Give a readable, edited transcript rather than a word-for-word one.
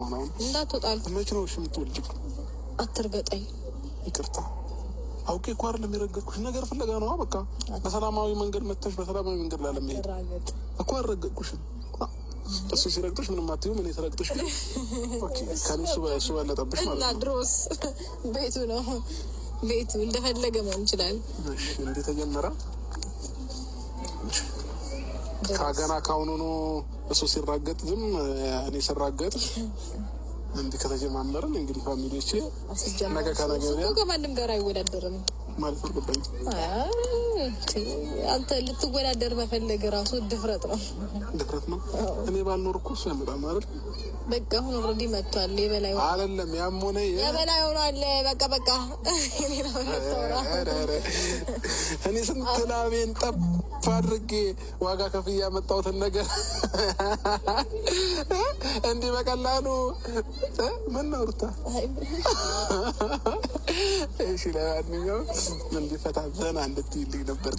እንዳትወጣል መች ነው ሽምትወልጅ አትርገጠኝ። ይቅርታ አውቄ እኮ አይደለም የረገጥኩሽ፣ ነገር ፍለጋ ነው። በቃ በሰላማዊ መንገድ መተሽ በሰላማዊ መንገድ ላለመሄድ እኮ አልረገጥኩሽም። እሱ ሲረግጥሽ ምንም አትይም፣ እኔ ተረግጥሽ ግን ኦኬ ከነሱ እሱ ባለጠብሽ ማለት ነው። ድሮስ ቤቱ ነው፣ ቤቱ እንደፈለገ መሆን ይችላል። እሺ እንዴ ተጀመረ ካገና ካሁኑ ነው እሱ ሲራገጥ ዝም እኔ ሲራገጥ እንዴ ከተጀማመረን እንግዲህ ፋሚሊዎቼ ነገ ከነገ ወዲያ ከማንም ጋር አይወዳደርም ማለት ነው። ገባኝ። አንተ ልትወዳደር መፈለግ ራሱ ድፍረት ነው። ድፍረት ነው። እኔ ባልኖር እኮ እሱ ያመጣል ማለት በቃ አሁን ኦልሬዲ መጥቷል። የበላይ አይደለም ያም ሆነ የበላይ ሆኗል። በቃ እኔ ነው እኔ ስንት ላቤን ጠብ አድርጌ ዋጋ ከፍዬ ያመጣሁትን ነገር እንዲህ በቀላሉ ምን ነው ሩታ? እሺ ለማንኛውም እንዲፈታ ዘና እንድትይልኝ ነበር።